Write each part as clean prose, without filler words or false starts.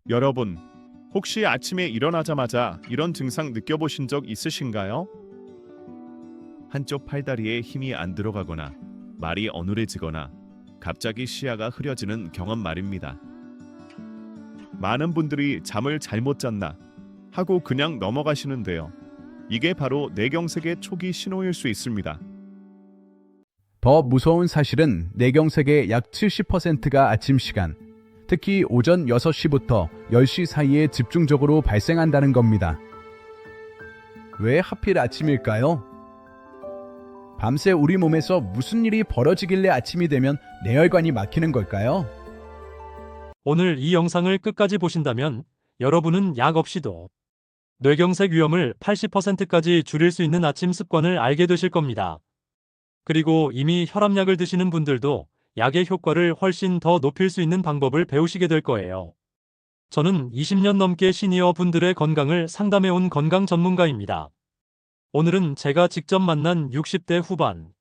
여러분, 혹시 아침에 일어나자마자 이런 증상 느껴보신 적 있으신가요? 한쪽 팔다리에 힘이 안 들어가거나 말이 어눌해지거나 갑자기 시야가 흐려지는 경험 말입니다. 많은 분들이 잠을 잘못 잤나 하고 그냥 넘어가시는데요. 이게 바로 뇌경색의 초기 신호일 수 있습니다. 더 무서운 사실은 뇌경색의 약 70%가 아침 시간, 특히 오전 6시부터 10시 사이에 집중적으로 발생한다는 겁니다. 왜 하필 아침일까요? 밤새 우리 몸에서 무슨 일이 벌어지길래 아침이 되면 뇌혈관이 막히는 걸까요? 오늘 이 영상을 끝까지 보신다면 여러분은 약 없이도 뇌경색 위험을 80%까지 줄일 수 있는 아침 습관을 알게 되실 겁니다. 그리고 이미 혈압약을 드시는 분들도 약의 효과를 훨씬 더 높일 수 있는 방법을 배우시게 될 거예요. 저는 20년 넘게 시니어 분들의 건강을 상담해온 건강 전문가입니다. 오늘은 제가 직접 만난 60대 후반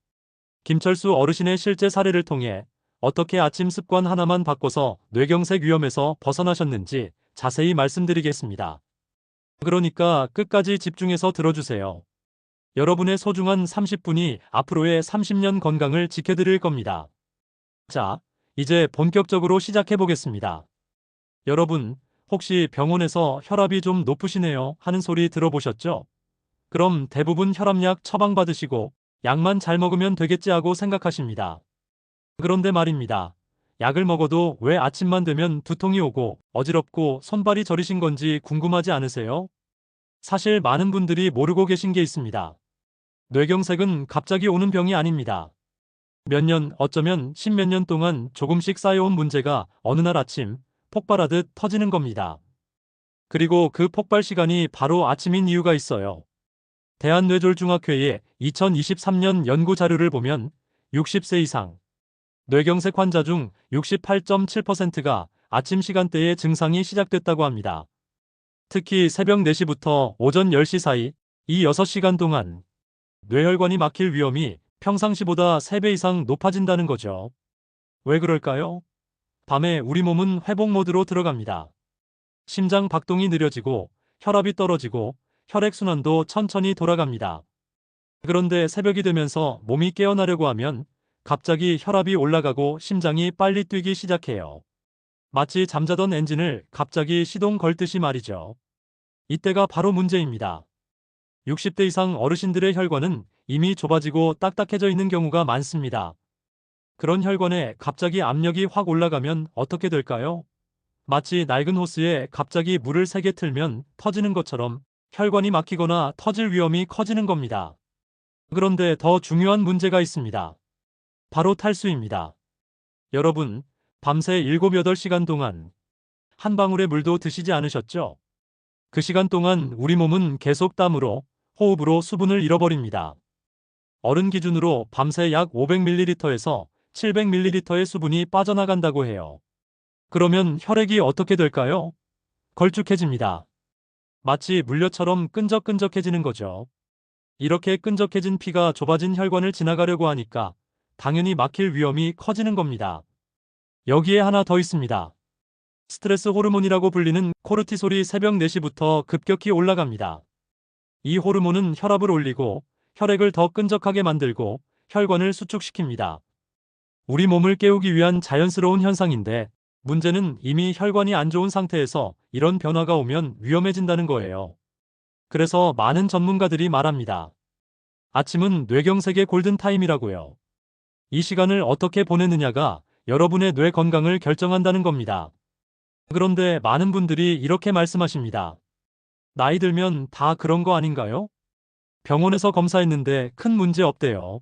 김철수 어르신의 실제 사례를 통해 어떻게 아침 습관 하나만 바꿔서 뇌경색 위험에서 벗어나셨는지 자세히 말씀드리겠습니다. 그러니까 끝까지 집중해서 들어주세요. 여러분의 소중한 30분이 앞으로의 30년 건강을 지켜드릴 겁니다. 자, 이제 본격적으로 시작해 보겠습니다. 여러분, 혹시 병원에서 혈압이 좀 높으시네요 하는 소리 들어보셨죠? 그럼 대부분 혈압약 처방받으시고 약만 잘 먹으면 되겠지 하고 생각하십니다. 그런데 말입니다. 약을 먹어도 왜 아침만 되면 두통이 오고 어지럽고 손발이 저리신 건지 궁금하지 않으세요? 사실 많은 분들이 모르고 계신 게 있습니다. 뇌경색은 갑자기 오는 병이 아닙니다. 몇 년, 어쩌면 십몇 년 동안 조금씩 쌓여온 문제가 어느 날 아침 폭발하듯 터지는 겁니다. 그리고 그 폭발 시간이 바로 아침인 이유가 있어요. 대한뇌졸중학회의 2023년 연구 자료를 보면 60세 이상 뇌경색 환자 중 68.7%가 아침 시간대에 증상이 시작됐다고 합니다. 특히 새벽 4시부터 오전 10시 사이 이 6시간 동안 뇌혈관이 막힐 위험이 평상시보다 3배 이상 높아진다는 거죠. 왜 그럴까요? 밤에 우리 몸은 회복 모드로 들어갑니다. 심장 박동이 느려지고 혈압이 떨어지고 혈액순환도 천천히 돌아갑니다. 그런데 새벽이 되면서 몸이 깨어나려고 하면 갑자기 혈압이 올라가고 심장이 빨리 뛰기 시작해요. 마치 잠자던 엔진을 갑자기 시동 걸듯이 말이죠. 이때가 바로 문제입니다. 60대 이상 어르신들의 혈관은 이미 좁아지고 딱딱해져 있는 경우가 많습니다. 그런 혈관에 갑자기 압력이 확 올라가면 어떻게 될까요? 마치 낡은 호스에 갑자기 물을 세게 틀면 터지는 것처럼 혈관이 막히거나 터질 위험이 커지는 겁니다. 그런데 더 중요한 문제가 있습니다. 바로 탈수입니다. 여러분, 밤새 7, 8시간 동안 한 방울의 물도 드시지 않으셨죠? 그 시간 동안 우리 몸은 계속 땀으로, 호흡으로 수분을 잃어버립니다. 어른 기준으로 밤새 약 500ml에서 700ml의 수분이 빠져나간다고 해요. 그러면 혈액이 어떻게 될까요? 걸쭉해집니다. 마치 물엿처럼 끈적끈적해지는 거죠. 이렇게 끈적해진 피가 좁아진 혈관을 지나가려고 하니까 당연히 막힐 위험이 커지는 겁니다. 여기에 하나 더 있습니다. 스트레스 호르몬이라고 불리는 코르티솔이 새벽 4시부터 급격히 올라갑니다. 이 호르몬은 혈압을 올리고 혈액을 더 끈적하게 만들고 혈관을 수축시킵니다. 우리 몸을 깨우기 위한 자연스러운 현상인데 문제는 이미 혈관이 안 좋은 상태에서 이런 변화가 오면 위험해진다는 거예요. 그래서 많은 전문가들이 말합니다. 아침은 뇌경색의 골든타임이라고요. 이 시간을 어떻게 보내느냐가 여러분의 뇌 건강을 결정한다는 겁니다. 그런데 많은 분들이 이렇게 말씀하십니다. 나이 들면 다 그런 거 아닌가요? 병원에서 검사했는데 큰 문제 없대요.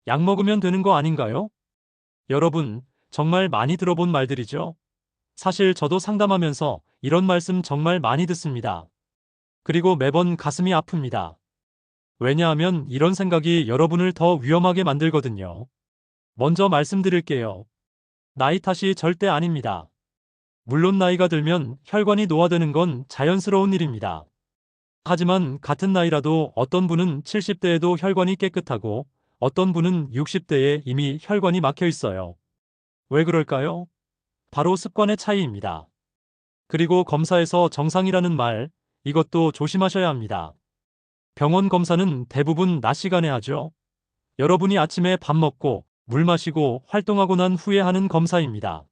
약 먹으면 되는 거 아닌가요? 여러분, 정말 많이 들어본 말들이죠? 사실 저도 상담하면서 이런 말씀 정말 많이 듣습니다. 그리고 매번 가슴이 아픕니다. 왜냐하면 이런 생각이 여러분을 더 위험하게 만들거든요. 먼저 말씀드릴게요. 나이 탓이 절대 아닙니다. 물론 나이가 들면 혈관이 노화되는 건 자연스러운 일입니다. 하지만 같은 나이라도 어떤 분은 70대에도 혈관이 깨끗하고 어떤 분은 60대에 이미 혈관이 막혀 있어요. 왜 그럴까요? 바로 습관의 차이입니다. 그리고 검사에서 정상이라는 말, 이것도 조심하셔야 합니다. 병원 검사는 대부분 낮 시간에 하죠. 여러분이 아침에 밥 먹고 물 마시고 활동하고 난 후에 하는 검사입니다.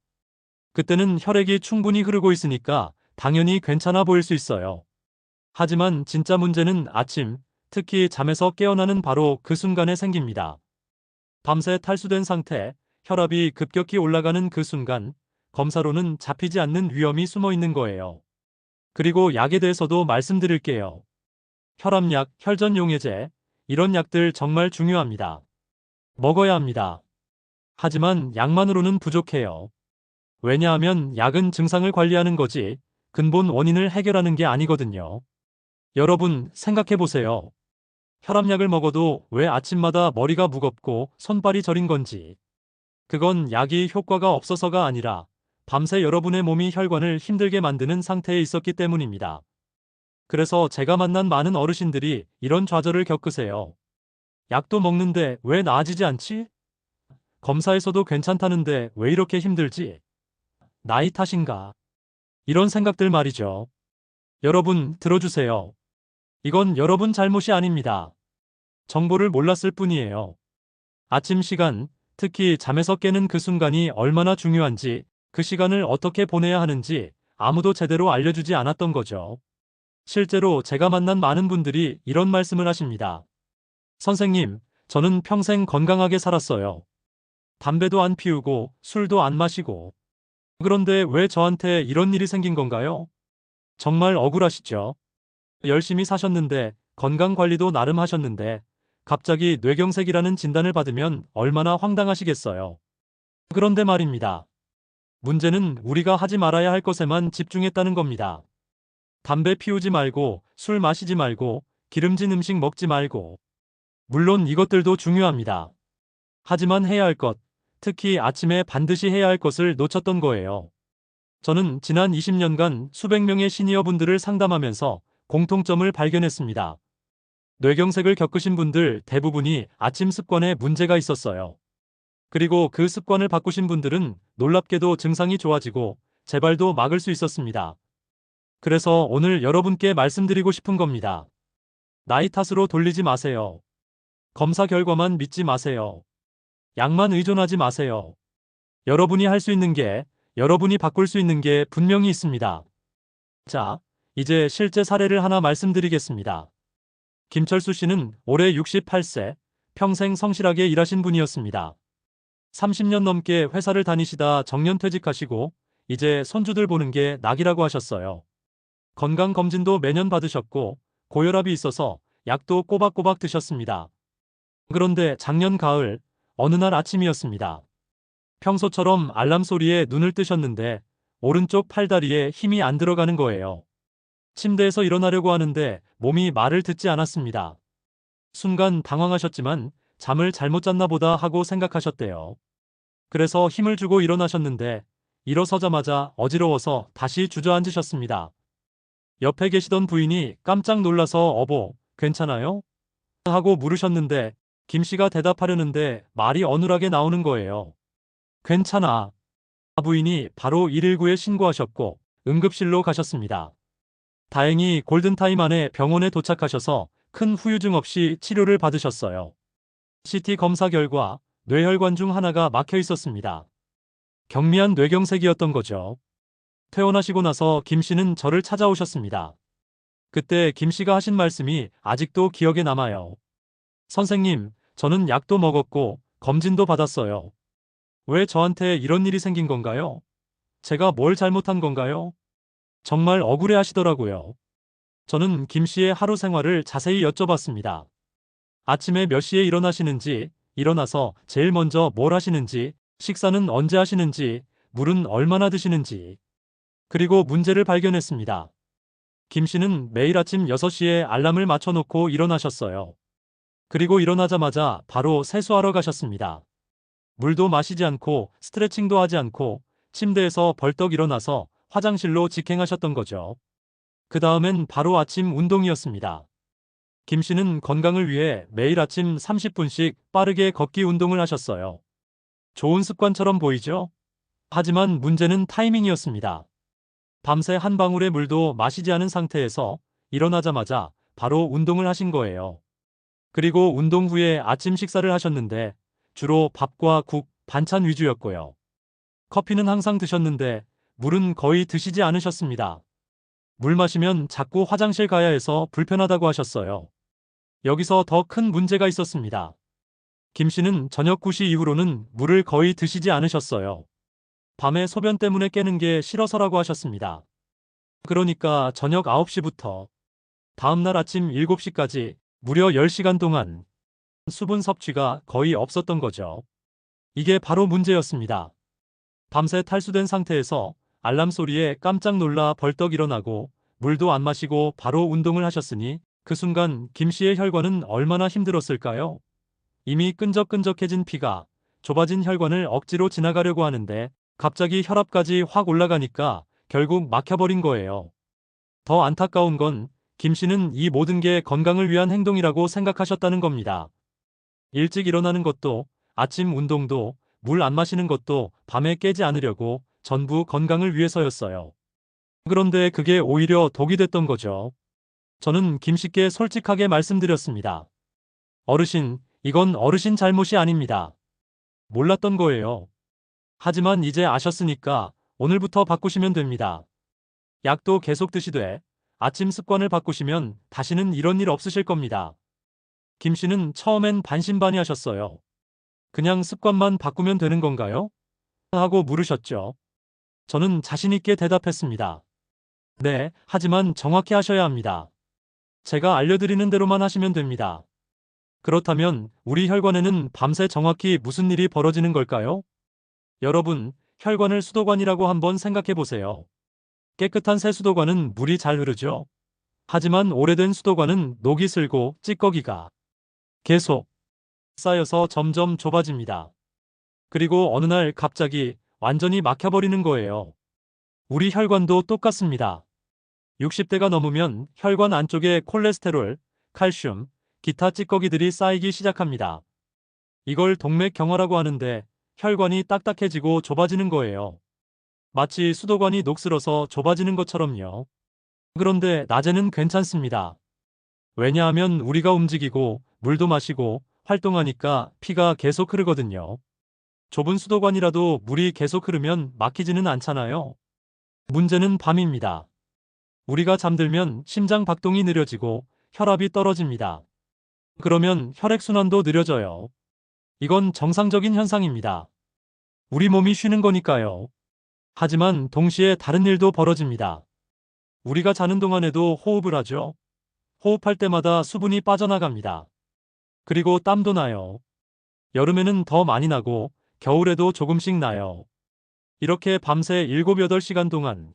그때는 혈액이 충분히 흐르고 있으니까 당연히 괜찮아 보일 수 있어요. 하지만 진짜 문제는 아침, 특히 잠에서 깨어나는 바로 그 순간에 생깁니다. 밤새 탈수된 상태, 혈압이 급격히 올라가는 그 순간, 검사로는 잡히지 않는 위험이 숨어 있는 거예요. 그리고 약에 대해서도 말씀드릴게요. 혈압약, 혈전용해제, 이런 약들 정말 중요합니다. 먹어야 합니다. 하지만 약만으로는 부족해요. 왜냐하면 약은 증상을 관리하는 거지 근본 원인을 해결하는 게 아니거든요. 여러분 생각해 보세요. 혈압약을 먹어도 왜 아침마다 머리가 무겁고 손발이 저린 건지. 그건 약이 효과가 없어서가 아니라 밤새 여러분의 몸이 혈관을 힘들게 만드는 상태에 있었기 때문입니다. 그래서 제가 만난 많은 어르신들이 이런 좌절을 겪으세요. 약도 먹는데 왜 나아지지 않지? 검사에서도 괜찮다는데 왜 이렇게 힘들지? 나이 탓인가? 이런 생각들 말이죠. 여러분 들어주세요. 이건 여러분 잘못이 아닙니다. 정보를 몰랐을 뿐이에요. 아침 시간, 특히 잠에서 깨는 그 순간이 얼마나 중요한지, 그 시간을 어떻게 보내야 하는지 아무도 제대로 알려주지 않았던 거죠. 실제로 제가 만난 많은 분들이 이런 말씀을 하십니다. 선생님, 저는 평생 건강하게 살았어요. 담배도 안 피우고 술도 안 마시고. 그런데 왜 저한테 이런 일이 생긴 건가요? 정말 억울하시죠? 열심히 사셨는데, 건강 관리도 나름 하셨는데, 갑자기 뇌경색이라는 진단을 받으면 얼마나 황당하시겠어요. 그런데 말입니다. 문제는 우리가 하지 말아야 할 것에만 집중했다는 겁니다. 담배 피우지 말고, 술 마시지 말고, 기름진 음식 먹지 말고. 물론 이것들도 중요합니다. 하지만 해야 할 것, 특히 아침에 반드시 해야 할 것을 놓쳤던 거예요. 저는 지난 20년간 수백 명의 시니어분들을 상담하면서 공통점을 발견했습니다. 뇌경색을 겪으신 분들 대부분이 아침 습관에 문제가 있었어요. 그리고 그 습관을 바꾸신 분들은 놀랍게도 증상이 좋아지고 재발도 막을 수 있었습니다. 그래서 오늘 여러분께 말씀드리고 싶은 겁니다. 나이 탓으로 돌리지 마세요. 검사 결과만 믿지 마세요. 약만 의존하지 마세요. 여러분이 할 수 있는 게, 여러분이 바꿀 수 있는 게 분명히 있습니다. 자, 이제 실제 사례를 하나 말씀드리겠습니다. 김철수 씨는 올해 68세, 평생 성실하게 일하신 분이었습니다. 30년 넘게 회사를 다니시다 정년퇴직하시고 이제 손주들 보는 게 낙이라고 하셨어요. 건강검진도 매년 받으셨고 고혈압이 있어서 약도 꼬박꼬박 드셨습니다. 그런데 작년 가을 어느 날 아침이었습니다. 평소처럼 알람 소리에 눈을 뜨셨는데 오른쪽 팔다리에 힘이 안 들어가는 거예요. 침대에서 일어나려고 하는데 몸이 말을 듣지 않았습니다. 순간 당황하셨지만 잠을 잘못 잤나 보다 하고 생각하셨대요. 그래서 힘을 주고 일어나셨는데 일어서자마자 어지러워서 다시 주저앉으셨습니다. 옆에 계시던 부인이 깜짝 놀라서 "어보, 괜찮아요?" 하고 물으셨는데 김 씨가 대답하려는데 말이 어눌하게 나오는 거예요. "괜찮아." 부인이 바로 119에 신고하셨고 응급실로 가셨습니다. 다행히 골든타임 안에 병원에 도착하셔서 큰 후유증 없이 치료를 받으셨어요. CT 검사 결과 뇌혈관 중 하나가 막혀 있었습니다. 경미한 뇌경색이었던 거죠. 퇴원하시고 나서 김 씨는 저를 찾아오셨습니다. 그때 김 씨가 하신 말씀이 아직도 기억에 남아요. "선생님, 저는 약도 먹었고 검진도 받았어요. 왜 저한테 이런 일이 생긴 건가요? 제가 뭘 잘못한 건가요?" 정말 억울해 하시더라고요. 저는 김 씨의 하루 생활을 자세히 여쭤봤습니다. 아침에 몇 시에 일어나시는지, 일어나서 제일 먼저 뭘 하시는지, 식사는 언제 하시는지, 물은 얼마나 드시는지. 그리고 문제를 발견했습니다. 김 씨는 매일 아침 6시에 알람을 맞춰놓고 일어나셨어요. 그리고 일어나자마자 바로 세수하러 가셨습니다. 물도 마시지 않고 스트레칭도 하지 않고 침대에서 벌떡 일어나서 화장실로 직행하셨던 거죠. 그 다음엔 바로 아침 운동이었습니다. 김 씨는 건강을 위해 매일 아침 30분씩 빠르게 걷기 운동을 하셨어요. 좋은 습관처럼 보이죠? 하지만 문제는 타이밍이었습니다. 밤새 한 방울의 물도 마시지 않은 상태에서 일어나자마자 바로 운동을 하신 거예요. 그리고 운동 후에 아침 식사를 하셨는데 주로 밥과 국, 반찬 위주였고요. 커피는 항상 드셨는데 물은 거의 드시지 않으셨습니다. 물 마시면 자꾸 화장실 가야 해서 불편하다고 하셨어요. 여기서 더 큰 문제가 있었습니다. 김 씨는 저녁 9시 이후로는 물을 거의 드시지 않으셨어요. 밤에 소변 때문에 깨는 게 싫어서라고 하셨습니다. 그러니까 저녁 9시부터 다음날 아침 7시까지 무려 10시간 동안 수분 섭취가 거의 없었던 거죠. 이게 바로 문제였습니다. 밤새 탈수된 상태에서 알람 소리에 깜짝 놀라 벌떡 일어나고 물도 안 마시고 바로 운동을 하셨으니 그 순간 김 씨의 혈관은 얼마나 힘들었을까요? 이미 끈적끈적해진 피가 좁아진 혈관을 억지로 지나가려고 하는데 갑자기 혈압까지 확 올라가니까 결국 막혀버린 거예요. 더 안타까운 건 김 씨는 이 모든 게 건강을 위한 행동이라고 생각하셨다는 겁니다. 일찍 일어나는 것도, 아침 운동도, 물 안 마시는 것도 밤에 깨지 않으려고 전부 건강을 위해서였어요. 그런데 그게 오히려 독이 됐던 거죠. 저는 김 씨께 솔직하게 말씀드렸습니다. 어르신, 이건 어르신 잘못이 아닙니다. 몰랐던 거예요. 하지만 이제 아셨으니까 오늘부터 바꾸시면 됩니다. 약도 계속 드시되 아침 습관을 바꾸시면 다시는 이런 일 없으실 겁니다. 김 씨는 처음엔 반신반의하셨어요. 그냥 습관만 바꾸면 되는 건가요? 하고 물으셨죠. 저는 자신있게 대답했습니다. 네, 하지만 정확히 하셔야 합니다. 제가 알려드리는 대로만 하시면 됩니다. 그렇다면 우리 혈관에는 밤새 정확히 무슨 일이 벌어지는 걸까요? 여러분, 혈관을 수도관이라고 한번 생각해 보세요. 깨끗한 새 수도관은 물이 잘 흐르죠. 하지만 오래된 수도관은 녹이 슬고 찌꺼기가 계속 쌓여서 점점 좁아집니다. 그리고 어느 날 갑자기 완전히 막혀버리는 거예요. 우리 혈관도 똑같습니다. 60대가 넘으면 혈관 안쪽에 콜레스테롤, 칼슘, 기타 찌꺼기들이 쌓이기 시작합니다. 이걸 동맥경화라고 하는데 혈관이 딱딱해지고 좁아지는 거예요. 마치 수도관이 녹슬어서 좁아지는 것처럼요. 그런데 낮에는 괜찮습니다. 왜냐하면 우리가 움직이고 물도 마시고 활동하니까 피가 계속 흐르거든요. 좁은 수도관이라도 물이 계속 흐르면 막히지는 않잖아요. 문제는 밤입니다. 우리가 잠들면 심장 박동이 느려지고 혈압이 떨어집니다. 그러면 혈액순환도 느려져요. 이건 정상적인 현상입니다. 우리 몸이 쉬는 거니까요. 하지만 동시에 다른 일도 벌어집니다. 우리가 자는 동안에도 호흡을 하죠. 호흡할 때마다 수분이 빠져나갑니다. 그리고 땀도 나요. 여름에는 더 많이 나고 겨울에도 조금씩 나요. 이렇게 밤새 7, 8시간 동안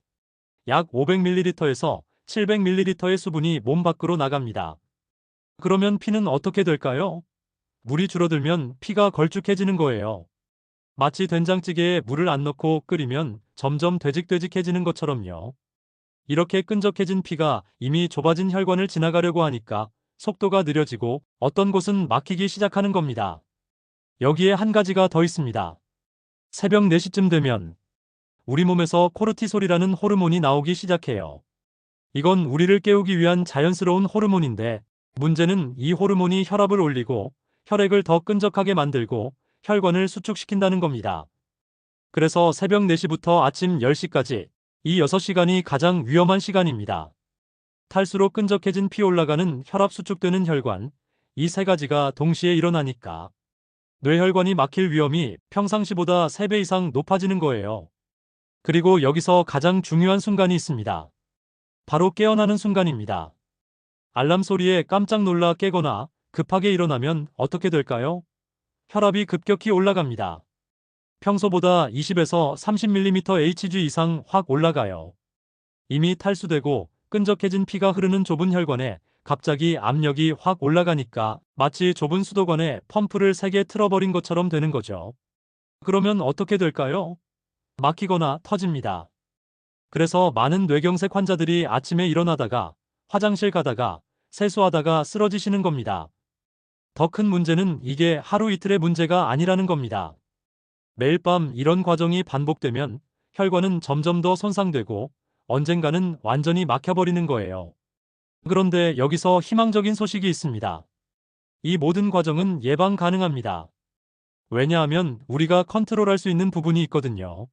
약 500ml에서 700ml의 수분이 몸 밖으로 나갑니다. 그러면 피는 어떻게 될까요? 물이 줄어들면 피가 걸쭉해지는 거예요. 마치 된장찌개에 물을 안 넣고 끓이면 점점 되직되직해지는 것처럼요. 이렇게 끈적해진 피가 이미 좁아진 혈관을 지나가려고 하니까 속도가 느려지고 어떤 곳은 막히기 시작하는 겁니다. 여기에 한 가지가 더 있습니다. 새벽 4시쯤 되면 우리 몸에서 코르티솔이라는 호르몬이 나오기 시작해요. 이건 우리를 깨우기 위한 자연스러운 호르몬인데 문제는 이 호르몬이 혈압을 올리고 혈액을 더 끈적하게 만들고 혈관을 수축시킨다는 겁니다. 그래서 새벽 4시부터 아침 10시까지 이 6시간이 가장 위험한 시간입니다. 탈수로 끈적해진 피 올라가는 혈압 수축되는 혈관, 이 세 가지가 동시에 일어나니까 뇌혈관이 막힐 위험이 평상시보다 3배 이상 높아지는 거예요. 그리고 여기서 가장 중요한 순간이 있습니다. 바로 깨어나는 순간입니다. 알람 소리에 깜짝 놀라 깨거나 급하게 일어나면 어떻게 될까요? 혈압이 급격히 올라갑니다. 평소보다 20에서 30mm Hg 이상 확 올라가요. 이미 탈수되고 끈적해진 피가 흐르는 좁은 혈관에 갑자기 압력이 확 올라가니까 마치 좁은 수도관에 펌프를 3개 틀어버린 것처럼 되는 거죠. 그러면 어떻게 될까요? 막히거나 터집니다. 그래서 많은 뇌경색 환자들이 아침에 일어나다가 화장실 가다가 세수하다가 쓰러지시는 겁니다. 더 큰 문제는 이게 하루 이틀의 문제가 아니라는 겁니다. 매일 밤 이런 과정이 반복되면 혈관은 점점 더 손상되고 언젠가는 완전히 막혀버리는 거예요. 그런데 여기서 희망적인 소식이 있습니다. 이 모든 과정은 예방 가능합니다. 왜냐하면 우리가 컨트롤할 수 있는 부분이 있거든요.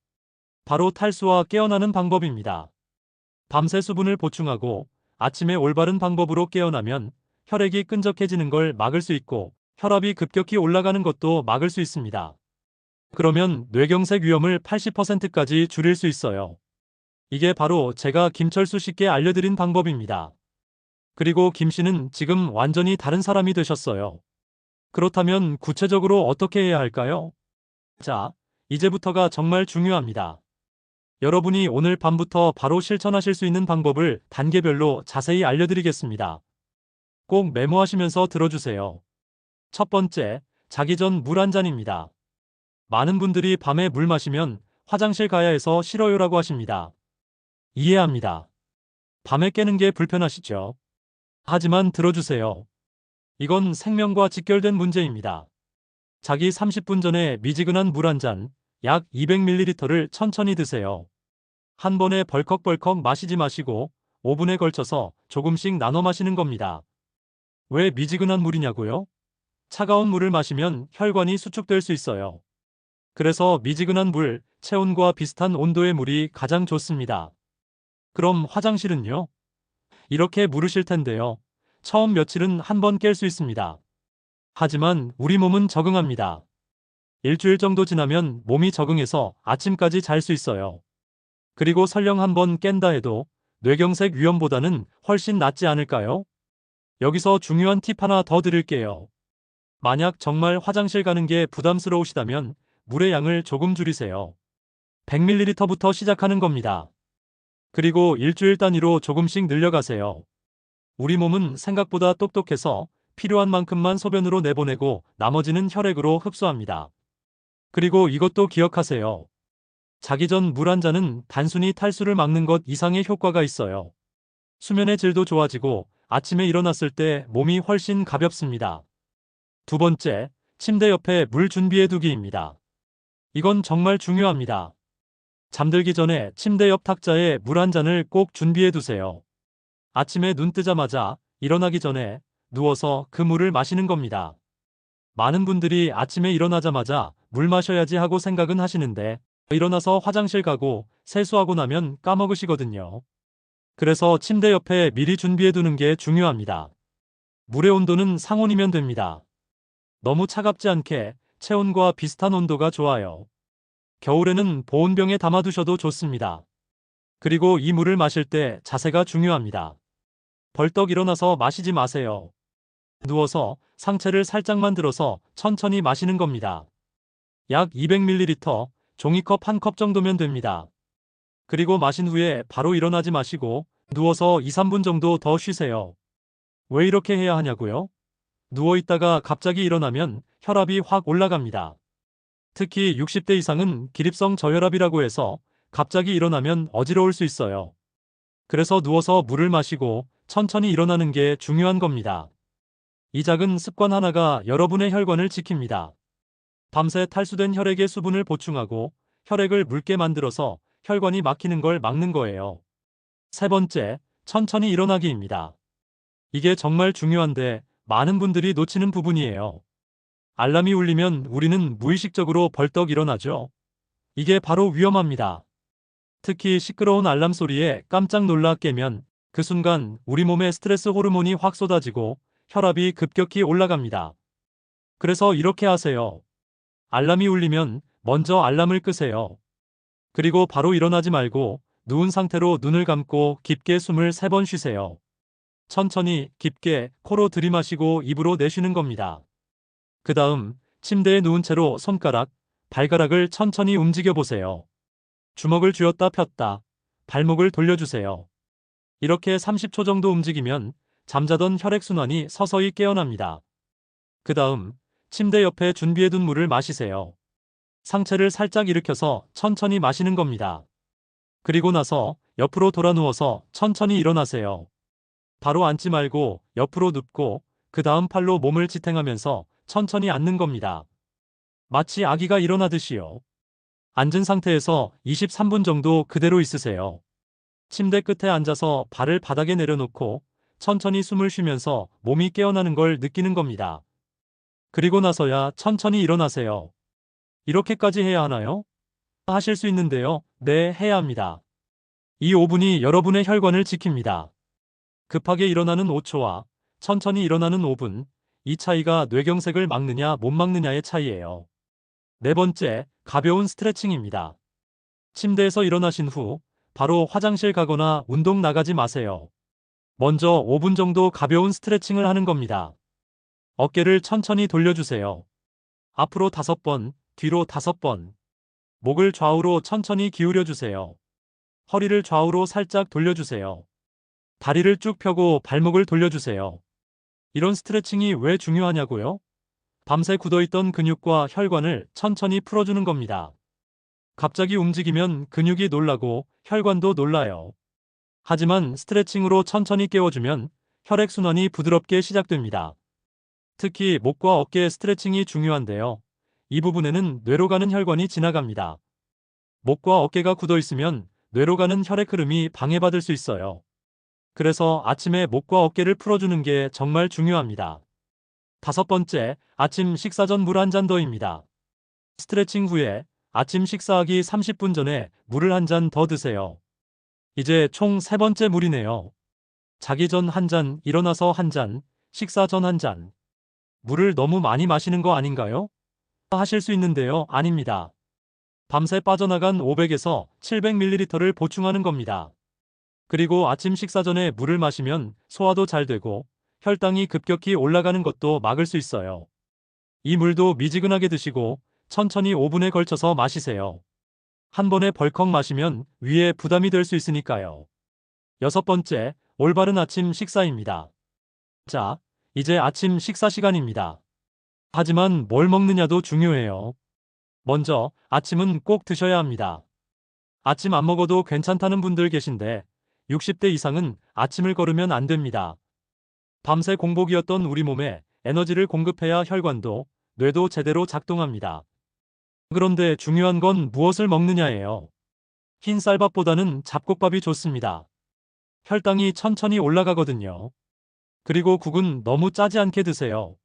바로 탈수와 깨어나는 방법입니다. 밤새 수분을 보충하고 아침에 올바른 방법으로 깨어나면 혈액이 끈적해지는 걸 막을 수 있고 혈압이 급격히 올라가는 것도 막을 수 있습니다. 그러면 뇌경색 위험을 80%까지 줄일 수 있어요. 이게 바로 제가 김철수 씨께 알려드린 방법입니다. 그리고 김 씨는 지금 완전히 다른 사람이 되셨어요. 그렇다면 구체적으로 어떻게 해야 할까요? 자, 이제부터가 정말 중요합니다. 여러분이 오늘 밤부터 바로 실천하실 수 있는 방법을 단계별로 자세히 알려드리겠습니다. 꼭 메모하시면서 들어주세요. 첫 번째, 자기 전 물 한 잔입니다. 많은 분들이 밤에 물 마시면 화장실 가야 해서 싫어요라고 하십니다. 이해합니다. 밤에 깨는 게 불편하시죠? 하지만 들어주세요. 이건 생명과 직결된 문제입니다. 자기 30분 전에 미지근한 물 한 잔, 약 200ml를 천천히 드세요. 한 번에 벌컥벌컥 마시지 마시고 5분에 걸쳐서 조금씩 나눠 마시는 겁니다. 왜 미지근한 물이냐고요? 차가운 물을 마시면 혈관이 수축될 수 있어요. 그래서 미지근한 물, 체온과 비슷한 온도의 물이 가장 좋습니다. 그럼 화장실은요? 이렇게 물으실 텐데요. 처음 며칠은 한 번 깰 수 있습니다. 하지만 우리 몸은 적응합니다. 일주일 정도 지나면 몸이 적응해서 아침까지 잘 수 있어요. 그리고 설령 한 번 깬다 해도 뇌경색 위험보다는 훨씬 낫지 않을까요? 여기서 중요한 팁 하나 더 드릴게요. 만약 정말 화장실 가는 게 부담스러우시다면 물의 양을 조금 줄이세요. 100ml부터 시작하는 겁니다. 그리고 일주일 단위로 조금씩 늘려가세요. 우리 몸은 생각보다 똑똑해서 필요한 만큼만 소변으로 내보내고 나머지는 혈액으로 흡수합니다. 그리고 이것도 기억하세요. 자기 전 물 한 잔은 단순히 탈수를 막는 것 이상의 효과가 있어요. 수면의 질도 좋아지고 아침에 일어났을 때 몸이 훨씬 가볍습니다. 두 번째, 침대 옆에 물 준비해 두기입니다. 이건 정말 중요합니다. 잠들기 전에 침대 옆 탁자에 물 한 잔을 꼭 준비해 두세요. 아침에 눈 뜨자마자 일어나기 전에 누워서 그 물을 마시는 겁니다. 많은 분들이 아침에 일어나자마자 물 마셔야지 하고 생각은 하시는데 일어나서 화장실 가고 세수하고 나면 까먹으시거든요. 그래서 침대 옆에 미리 준비해 두는 게 중요합니다. 물의 온도는 상온이면 됩니다. 너무 차갑지 않게 체온과 비슷한 온도가 좋아요. 겨울에는 보온병에 담아두셔도 좋습니다. 그리고 이 물을 마실 때 자세가 중요합니다. 벌떡 일어나서 마시지 마세요. 누워서 상체를 살짝만 들어서 천천히 마시는 겁니다. 약 200ml, 종이컵 한 컵 정도면 됩니다. 그리고 마신 후에 바로 일어나지 마시고 누워서 2, 3분 정도 더 쉬세요. 왜 이렇게 해야 하냐고요? 누워 있다가 갑자기 일어나면 혈압이 확 올라갑니다. 특히 60대 이상은 기립성 저혈압이라고 해서 갑자기 일어나면 어지러울 수 있어요. 그래서 누워서 물을 마시고 천천히 일어나는 게 중요한 겁니다. 이 작은 습관 하나가 여러분의 혈관을 지킵니다. 밤새 탈수된 혈액의 수분을 보충하고 혈액을 묽게 만들어서 혈관이 막히는 걸 막는 거예요. 세 번째, 천천히 일어나기입니다. 이게 정말 중요한데 많은 분들이 놓치는 부분이에요. 알람이 울리면 우리는 무의식적으로 벌떡 일어나죠. 이게 바로 위험합니다. 특히 시끄러운 알람 소리에 깜짝 놀라 깨면 그 순간 우리 몸에 스트레스 호르몬이 확 쏟아지고 혈압이 급격히 올라갑니다. 그래서 이렇게 하세요. 알람이 울리면 먼저 알람을 끄세요. 그리고 바로 일어나지 말고 누운 상태로 눈을 감고 깊게 숨을 3번 쉬세요. 천천히 깊게 코로 들이마시고 입으로 내쉬는 겁니다. 그 다음 침대에 누운 채로 손가락, 발가락을 천천히 움직여 보세요. 주먹을 쥐었다 폈다, 발목을 돌려주세요. 이렇게 30초 정도 움직이면 잠자던 혈액순환이 서서히 깨어납니다. 그 다음 침대 옆에 준비해둔 물을 마시세요. 상체를 살짝 일으켜서 천천히 마시는 겁니다. 그리고 나서 옆으로 돌아 누워서 천천히 일어나세요. 바로 앉지 말고 옆으로 눕고 그 다음 팔로 몸을 지탱하면서 천천히 앉는 겁니다. 마치 아기가 일어나듯이요. 앉은 상태에서 23분 정도 그대로 있으세요. 침대 끝에 앉아서 발을 바닥에 내려놓고 천천히 숨을 쉬면서 몸이 깨어나는 걸 느끼는 겁니다. 그리고 나서야 천천히 일어나세요. 이렇게까지 해야 하나요? 하실 수 있는데요. 네, 해야 합니다. 이 5분이 여러분의 혈관을 지킵니다. 급하게 일어나는 5초와 천천히 일어나는 5분, 이 차이가 뇌경색을 막느냐 못 막느냐의 차이예요. 네 번째, 가벼운 스트레칭입니다. 침대에서 일어나신 후 바로 화장실 가거나 운동 나가지 마세요. 먼저 5분 정도 가벼운 스트레칭을 하는 겁니다. 어깨를 천천히 돌려주세요. 앞으로 5번, 뒤로 5번. 목을 좌우로 천천히 기울여주세요. 허리를 좌우로 살짝 돌려주세요. 다리를 쭉 펴고 발목을 돌려주세요. 이런 스트레칭이 왜 중요하냐고요? 밤새 굳어있던 근육과 혈관을 천천히 풀어주는 겁니다. 갑자기 움직이면 근육이 놀라고 혈관도 놀라요. 하지만 스트레칭으로 천천히 깨워주면 혈액순환이 부드럽게 시작됩니다. 특히 목과 어깨 스트레칭이 중요한데요. 이 부분에는 뇌로 가는 혈관이 지나갑니다. 목과 어깨가 굳어 있으면 뇌로 가는 혈액 흐름이 방해받을 수 있어요. 그래서 아침에 목과 어깨를 풀어주는 게 정말 중요합니다. 5번째, 아침 식사 전 물 한 잔 더입니다. 스트레칭 후에 아침 식사하기 30분 전에 물을 한 잔 더 드세요. 이제 총 3번째 물이네요. 자기 전 한 잔, 일어나서 한 잔, 식사 전 한 잔. 물을 너무 많이 마시는 거 아닌가요? 하실 수 있는데요. 아닙니다. 밤새 빠져나간 500에서 700ml를 보충하는 겁니다. 그리고 아침 식사 전에 물을 마시면 소화도 잘 되고 혈당이 급격히 올라가는 것도 막을 수 있어요. 이 물도 미지근하게 드시고 천천히 5분에 걸쳐서 마시세요. 한 번에 벌컥 마시면 위에 부담이 될 수 있으니까요. 6번째, 올바른 아침 식사입니다. 자, 이제 아침 식사 시간입니다. 하지만 뭘 먹느냐도 중요해요. 먼저, 아침은 꼭 드셔야 합니다. 아침 안 먹어도 괜찮다는 분들 계신데 60대 이상은 아침을 거르면 안 됩니다. 밤새 공복이었던 우리 몸에 에너지를 공급해야 혈관도 뇌도 제대로 작동합니다. 그런데 중요한 건 무엇을 먹느냐예요. 흰 쌀밥보다는 잡곡밥이 좋습니다. 혈당이 천천히 올라가거든요. 그리고 국은 너무 짜지 않게 드세요.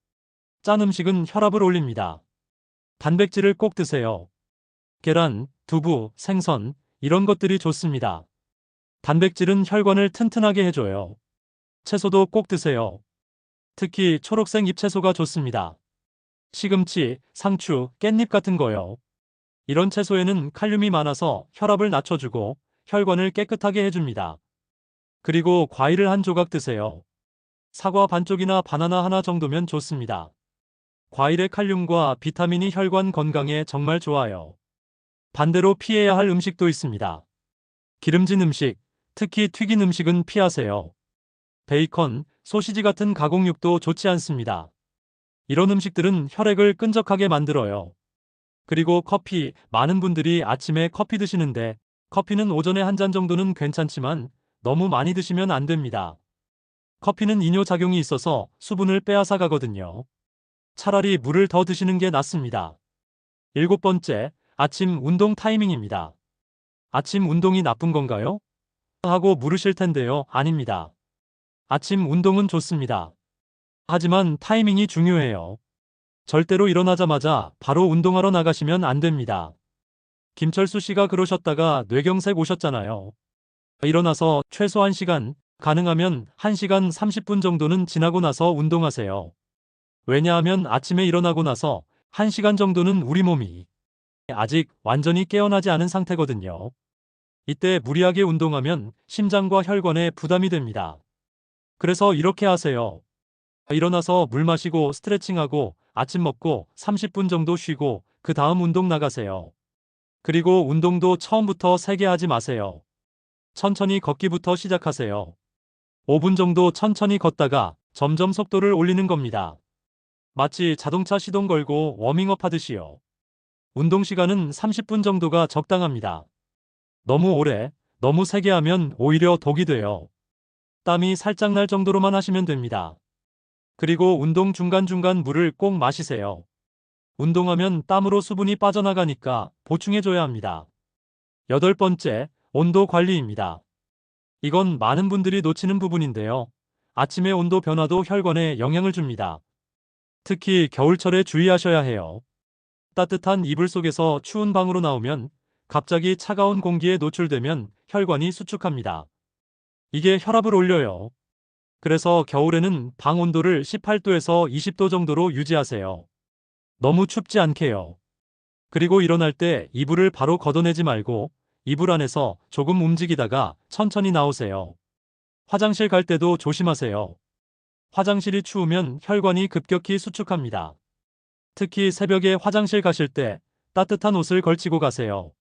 짠 음식은 혈압을 올립니다. 단백질을 꼭 드세요. 계란, 두부, 생선, 이런 것들이 좋습니다. 단백질은 혈관을 튼튼하게 해줘요. 채소도 꼭 드세요. 특히 초록색 잎채소가 좋습니다. 시금치, 상추, 깻잎 같은 거요. 이런 채소에는 칼륨이 많아서 혈압을 낮춰주고 혈관을 깨끗하게 해줍니다. 그리고 과일을 한 조각 드세요. 사과 반쪽이나 바나나 하나 정도면 좋습니다. 과일의 칼륨과 비타민이 혈관 건강에 정말 좋아요. 반대로 피해야 할 음식도 있습니다. 기름진 음식, 특히 튀긴 음식은 피하세요. 베이컨, 소시지 같은 가공육도 좋지 않습니다. 이런 음식들은 혈액을 끈적하게 만들어요. 그리고 커피, 많은 분들이 아침에 커피 드시는데 커피는 오전에 한 잔 정도는 괜찮지만 너무 많이 드시면 안 됩니다. 커피는 이뇨작용이 있어서 수분을 빼앗아 가거든요. 차라리 물을 더 드시는 게 낫습니다. 7번째, 아침 운동 타이밍입니다. 아침 운동이 나쁜 건가요? 하고 물으실 텐데요. 아닙니다. 아침 운동은 좋습니다. 하지만 타이밍이 중요해요. 절대로 일어나자마자 바로 운동하러 나가시면 안 됩니다. 김철수 씨가 그러셨다가 뇌경색 오셨잖아요. 일어나서 최소 1시간, 가능하면 1시간 30분 정도는 지나고 나서 운동하세요. 왜냐하면 아침에 일어나고 나서 1시간 정도는 우리 몸이 아직 완전히 깨어나지 않은 상태거든요. 이때 무리하게 운동하면 심장과 혈관에 부담이 됩니다. 그래서 이렇게 하세요. 일어나서 물 마시고 스트레칭하고 아침 먹고 30분 정도 쉬고 그 다음 운동 나가세요. 그리고 운동도 처음부터 세게 하지 마세요. 천천히 걷기부터 시작하세요. 5분 정도 천천히 걷다가 점점 속도를 올리는 겁니다. 마치 자동차 시동 걸고 워밍업 하듯이요. 운동 시간은 30분 정도가 적당합니다. 너무 오래, 너무 세게 하면 오히려 독이 돼요. 땀이 살짝 날 정도로만 하시면 됩니다. 그리고 운동 중간중간 물을 꼭 마시세요. 운동하면 땀으로 수분이 빠져나가니까 보충해줘야 합니다. 8번째, 온도 관리입니다. 이건 많은 분들이 놓치는 부분인데요. 아침의 온도 변화도 혈관에 영향을 줍니다. 특히 겨울철에 주의하셔야 해요. 따뜻한 이불 속에서 추운 방으로 나오면 갑자기 차가운 공기에 노출되면 혈관이 수축합니다. 이게 혈압을 올려요. 그래서 겨울에는 방 온도를 18도에서 20도 정도로 유지하세요. 너무 춥지 않게요. 그리고 일어날 때 이불을 바로 걷어내지 말고 이불 안에서 조금 움직이다가 천천히 나오세요. 화장실 갈 때도 조심하세요. 화장실이 추우면 혈관이 급격히 수축합니다. 특히 새벽에 화장실 가실 때 따뜻한 옷을 걸치고 가세요.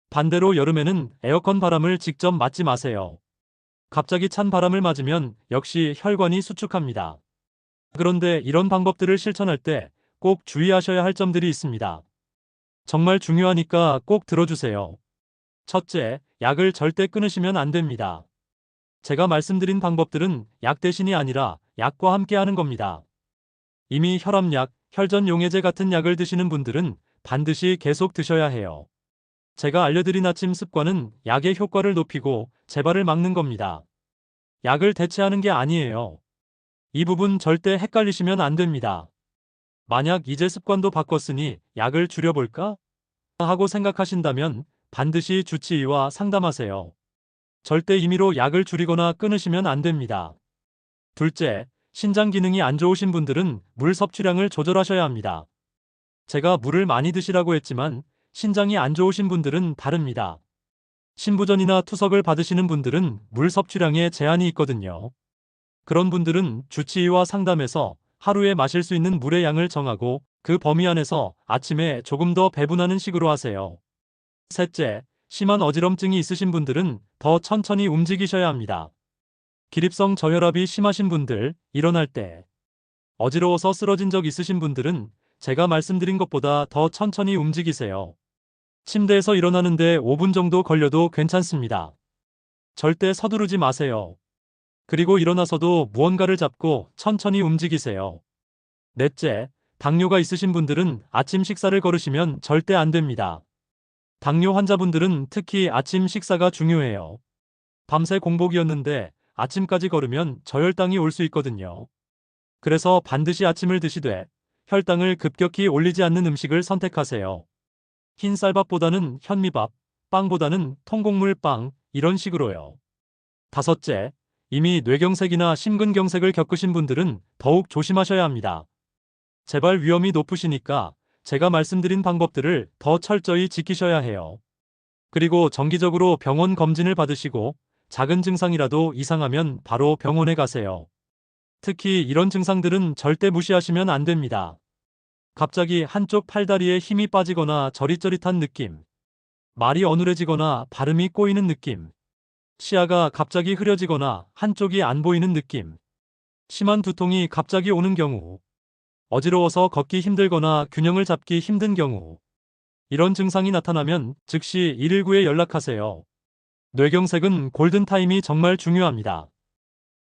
반대로 여름에는 에어컨 바람을 직접 맞지 마세요. 갑자기 찬 바람을 맞으면 역시 혈관이 수축합니다. 그런데 이런 방법들을 실천할 때 꼭 주의하셔야 할 점들이 있습니다. 정말 중요하니까 꼭 들어주세요. 첫째, 약을 절대 끊으시면 안 됩니다. 제가 말씀드린 방법들은 약 대신이 아니라 약과 함께 하는 겁니다. 이미 혈압약, 혈전용해제 같은 약을 드시는 분들은 반드시 계속 드셔야 해요. 제가 알려드린 아침 습관은 약의 효과를 높이고 재발을 막는 겁니다. 약을 대체하는 게 아니에요. 이 부분 절대 헷갈리시면 안 됩니다. 만약 이제 습관도 바꿨으니 약을 줄여볼까? 하고 생각하신다면 반드시 주치의와 상담하세요. 절대 임의로 약을 줄이거나 끊으시면 안 됩니다. 둘째, 신장 기능이 안 좋으신 분들은 물 섭취량을 조절하셔야 합니다. 제가 물을 많이 드시라고 했지만 신장이 안 좋으신 분들은 다릅니다. 신부전이나 투석을 받으시는 분들은 물 섭취량에 제한이 있거든요. 그런 분들은 주치의와 상담해서 하루에 마실 수 있는 물의 양을 정하고 그 범위 안에서 아침에 조금 더 배분하는 식으로 하세요. 셋째, 심한 어지럼증이 있으신 분들은 더 천천히 움직이셔야 합니다. 기립성 저혈압이 심하신 분들, 일어날 때 어지러워서 쓰러진 적 있으신 분들은 제가 말씀드린 것보다 더 천천히 움직이세요. 침대에서 일어나는데 5분 정도 걸려도 괜찮습니다. 절대 서두르지 마세요. 그리고 일어나서도 무언가를 잡고 천천히 움직이세요. 넷째, 당뇨가 있으신 분들은 아침 식사를 거르시면 절대 안 됩니다. 당뇨 환자분들은 특히 아침 식사가 중요해요. 밤새 공복이었는데 아침까지 걸으면 저혈당이 올 수 있거든요. 그래서 반드시 아침을 드시되 혈당을 급격히 올리지 않는 음식을 선택하세요. 흰 쌀밥보다는 현미밥, 빵보다는 통곡물 빵, 이런 식으로요. 다섯째, 이미 뇌경색이나 심근경색을 겪으신 분들은 더욱 조심하셔야 합니다. 재발 위험이 높으시니까 제가 말씀드린 방법들을 더 철저히 지키셔야 해요. 그리고 정기적으로 병원 검진을 받으시고 작은 증상이라도 이상하면 바로 병원에 가세요. 특히 이런 증상들은 절대 무시하시면 안 됩니다. 갑자기 한쪽 팔다리에 힘이 빠지거나 저릿저릿한 느낌, 말이 어눌해지거나 발음이 꼬이는 느낌, 시야가 갑자기 흐려지거나 한쪽이 안 보이는 느낌, 심한 두통이 갑자기 오는 경우, 어지러워서 걷기 힘들거나 균형을 잡기 힘든 경우, 이런 증상이 나타나면 즉시 119에 연락하세요. 뇌경색은 골든타임이 정말 중요합니다.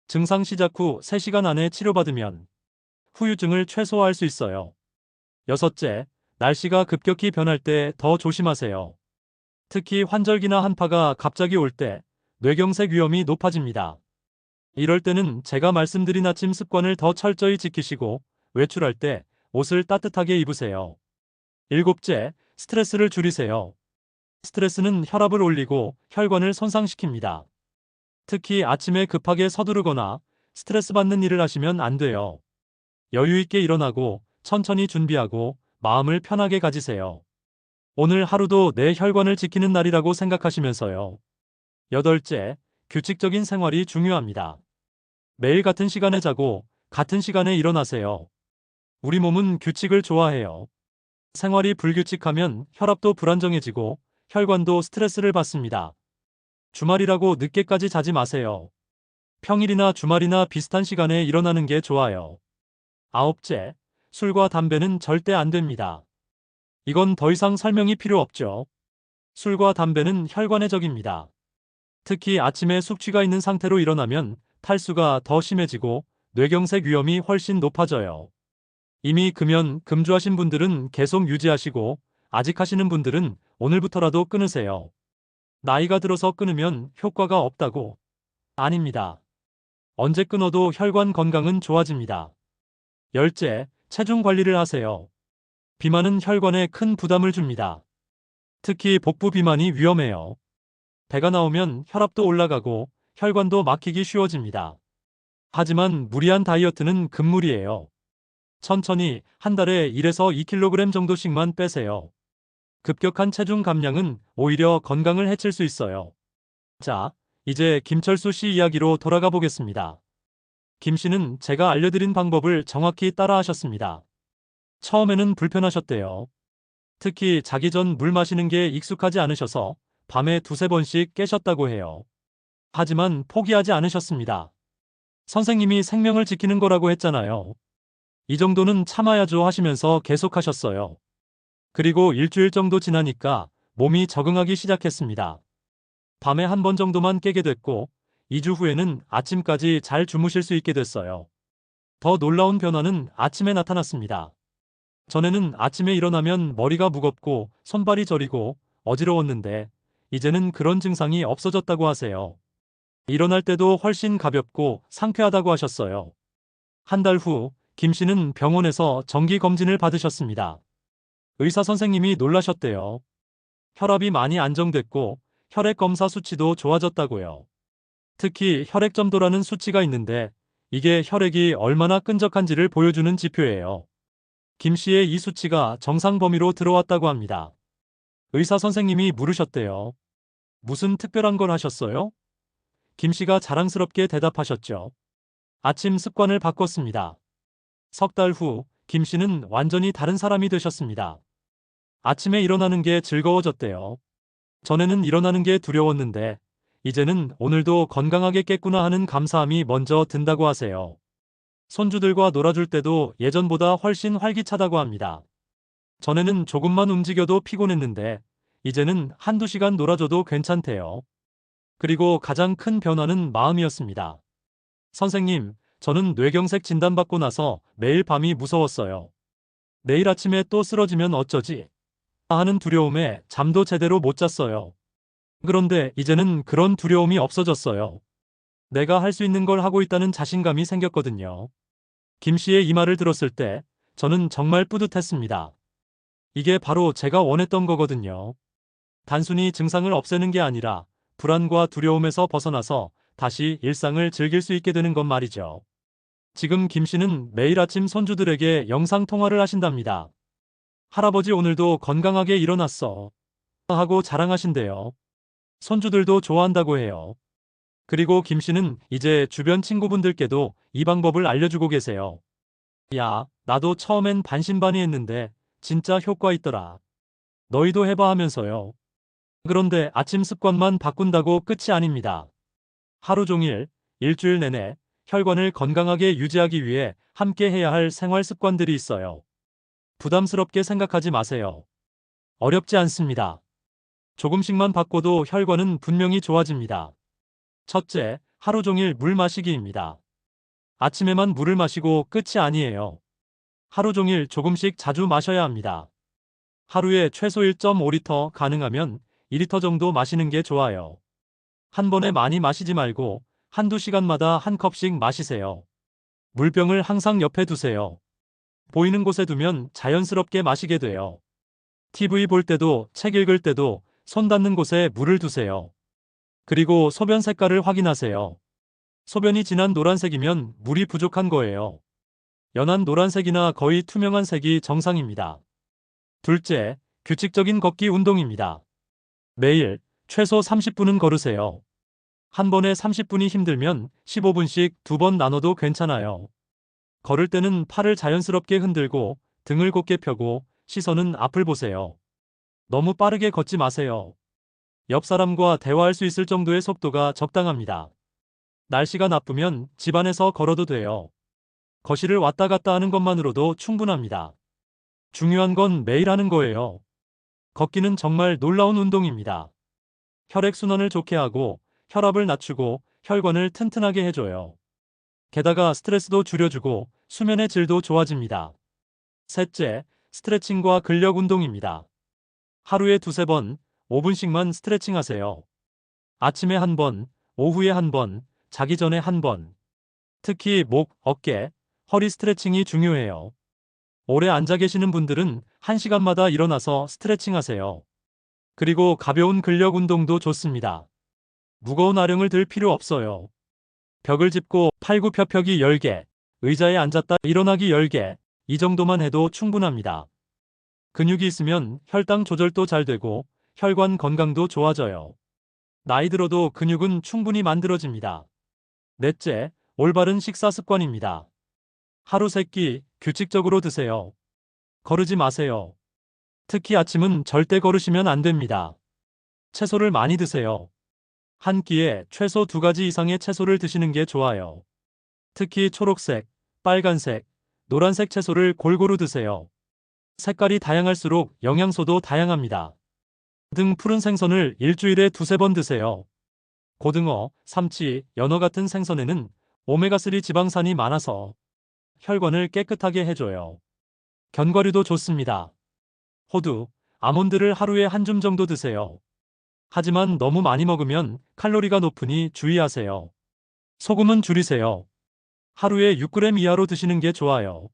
증상 시작 후 3시간 안에 치료받으면 후유증을 최소화할 수 있어요. 여섯째, 날씨가 급격히 변할 때 더 조심하세요. 특히 환절기나 한파가 갑자기 올 때 뇌경색 위험이 높아집니다. 이럴 때는 제가 말씀드린 아침 습관을 더 철저히 지키시고 외출할 때 옷을 따뜻하게 입으세요. 일곱째, 스트레스를 줄이세요. 스트레스는 혈압을 올리고 혈관을 손상시킵니다. 특히 아침에 급하게 서두르거나 스트레스 받는 일을 하시면 안 돼요. 여유 있게 일어나고 천천히 준비하고 마음을 편하게 가지세요. 오늘 하루도 내 혈관을 지키는 날이라고 생각하시면서요. 여덟째, 규칙적인 생활이 중요합니다. 매일 같은 시간에 자고 같은 시간에 일어나세요. 우리 몸은 규칙을 좋아해요. 생활이 불규칙하면 혈압도 불안정해지고 혈관도 스트레스를 받습니다. 주말이라고 늦게까지 자지 마세요. 평일이나 주말이나 비슷한 시간에 일어나는 게 좋아요. 아홉째, 술과 담배는 절대 안 됩니다. 이건 더 이상 설명이 필요 없죠. 술과 담배는 혈관의 적입니다. 특히 아침에 숙취가 있는 상태로 일어나면 탈수가 더 심해지고 뇌경색 위험이 훨씬 높아져요. 이미 금연, 금주하신 분들은 계속 유지하시고 아직 하시는 분들은 오늘부터라도 끊으세요. 나이가 들어서 끊으면 효과가 없다고 아닙니다. 언제 끊어도 혈관 건강은 좋아집니다. 열째, 체중 관리를 하세요. 비만은 혈관에 큰 부담을 줍니다. 특히 복부 비만이 위험해요. 배가 나오면 혈압도 올라가고 혈관도 막히기 쉬워집니다. 하지만 무리한 다이어트는 금물이에요. 천천히 한 달에 1에서 2kg 정도씩만 빼세요. 급격한 체중 감량은 오히려 건강을 해칠 수 있어요. 자, 이제 김철수 씨 이야기로 돌아가 보겠습니다. 김 씨는 제가 알려드린 방법을 정확히 따라하셨습니다. 처음에는 불편하셨대요. 특히 자기 전 물 마시는 게 익숙하지 않으셔서 밤에 두세 번씩 깨셨다고 해요. 하지만 포기하지 않으셨습니다. 선생님이 생명을 지키는 거라고 했잖아요. 이 정도는 참아야죠 하시면서 계속하셨어요. 그리고 일주일 정도 지나니까 몸이 적응하기 시작했습니다. 밤에 한 번 정도만 깨게 됐고 2주 후에는 아침까지 잘 주무실 수 있게 됐어요. 더 놀라운 변화는 아침에 나타났습니다. 전에는 아침에 일어나면 머리가 무겁고 손발이 저리고 어지러웠는데 이제는 그런 증상이 없어졌다고 하세요. 일어날 때도 훨씬 가볍고 상쾌하다고 하셨어요. 한 달 후 김 씨는 병원에서 정기 검진을 받으셨습니다. 의사 선생님이 놀라셨대요. 혈압이 많이 안정됐고 혈액 검사 수치도 좋아졌다고요. 특히 혈액점도라는 수치가 있는데 이게 혈액이 얼마나 끈적한지를 보여주는 지표예요. 김 씨의 이 수치가 정상 범위로 들어왔다고 합니다. 의사 선생님이 물으셨대요. 무슨 특별한 걸 하셨어요? 김 씨가 자랑스럽게 대답하셨죠. 아침 습관을 바꿨습니다. 석 달 후 김 씨는 완전히 다른 사람이 되셨습니다. 아침에 일어나는 게 즐거워졌대요. 전에는 일어나는 게 두려웠는데 이제는 오늘도 건강하게 깼구나 하는 감사함이 먼저 든다고 하세요. 손주들과 놀아줄 때도 예전보다 훨씬 활기차다고 합니다. 전에는 조금만 움직여도 피곤했는데 이제는 한두 시간 놀아줘도 괜찮대요. 그리고 가장 큰 변화는 마음이었습니다. 선생님, 저는 뇌경색 진단받고 나서 매일 밤이 무서웠어요. 내일 아침에 또 쓰러지면 어쩌지? 하는 두려움에 잠도 제대로 못 잤어요. 그런데 이제는 그런 두려움이 없어졌어요. 내가 할 수 있는 걸 하고 있다는 자신감이 생겼거든요. 김 씨의 이 말을 들었을 때 저는 정말 뿌듯했습니다. 이게 바로 제가 원했던 거거든요. 단순히 증상을 없애는 게 아니라 불안과 두려움에서 벗어나서 다시 일상을 즐길 수 있게 되는 것 말이죠. 지금 김 씨는 매일 아침 손주들에게 영상 통화를 하신답니다. 할아버지 오늘도 건강하게 일어났어. 하고 자랑하신대요. 손주들도 좋아한다고 해요. 그리고 김 씨는 이제 주변 친구분들께도 이 방법을 알려주고 계세요. 야, 나도 처음엔 반신반의했는데 진짜 효과 있더라. 너희도 해봐 하면서요. 그런데 아침 습관만 바꾼다고 끝이 아닙니다. 하루 종일, 일주일 내내 혈관을 건강하게 유지하기 위해 함께 해야 할 생활 습관들이 있어요. 부담스럽게 생각하지 마세요. 어렵지 않습니다. 조금씩만 바꿔도 혈관은 분명히 좋아집니다. 첫째, 하루 종일 물 마시기입니다. 아침에만 물을 마시고 끝이 아니에요. 하루 종일 조금씩 자주 마셔야 합니다. 하루에 최소 1.5리터, 가능하면 2리터 정도 마시는 게 좋아요. 한 번에 많이 마시지 말고 한두 시간마다 한 컵씩 마시세요. 물병을 항상 옆에 두세요. 보이는 곳에 두면 자연스럽게 마시게 돼요. TV 볼 때도 책 읽을 때도 손 닿는 곳에 물을 두세요. 그리고 소변 색깔을 확인하세요. 소변이 진한 노란색이면 물이 부족한 거예요. 연한 노란색이나 거의 투명한 색이 정상입니다. 둘째, 규칙적인 걷기 운동입니다. 매일 최소 30분은 걸으세요. 한 번에 30분이 힘들면 15분씩 2번 나눠도 괜찮아요. 걸을 때는 팔을 자연스럽게 흔들고 등을 곧게 펴고 시선은 앞을 보세요. 너무 빠르게 걷지 마세요. 옆 사람과 대화할 수 있을 정도의 속도가 적당합니다. 날씨가 나쁘면 집 안에서 걸어도 돼요. 거실을 왔다 갔다 하는 것만으로도 충분합니다. 중요한 건 매일 하는 거예요. 걷기는 정말 놀라운 운동입니다. 혈액순환을 좋게 하고 혈압을 낮추고 혈관을 튼튼하게 해줘요. 게다가 스트레스도 줄여주고 수면의 질도 좋아집니다. 셋째, 스트레칭과 근력 운동입니다. 하루에 두세 번, 5분씩만 스트레칭 하세요. 아침에 한 번, 오후에 한 번, 자기 전에 한 번. 특히 목, 어깨, 허리 스트레칭이 중요해요. 오래 앉아 계시는 분들은 1시간마다 일어나서 스트레칭 하세요. 그리고 가벼운 근력 운동도 좋습니다. 무거운 아령을 들 필요 없어요. 벽을 짚고 팔굽혀펴기 10개, 의자에 앉았다 일어나기 10개, 이 정도만 해도 충분합니다. 근육이 있으면 혈당 조절도 잘 되고 혈관 건강도 좋아져요. 나이 들어도 근육은 충분히 만들어집니다. 넷째, 올바른 식사 습관입니다. 하루 3끼 규칙적으로 드세요. 거르지 마세요. 특히 아침은 절대 거르시면 안 됩니다. 채소를 많이 드세요. 한 끼에 최소 2가지 이상의 채소를 드시는 게 좋아요. 특히 초록색, 빨간색, 노란색 채소를 골고루 드세요. 색깔이 다양할수록 영양소도 다양합니다. 등 푸른 생선을 일주일에 2~3번 드세요. 고등어, 삼치, 연어 같은 생선에는 오메가3 지방산이 많아서 혈관을 깨끗하게 해줘요. 견과류도 좋습니다. 호두, 아몬드를 하루에 한 줌 정도 드세요. 하지만 너무 많이 먹으면 칼로리가 높으니 주의하세요. 소금은 줄이세요. 하루에 6g 이하로 드시는 게 좋아요.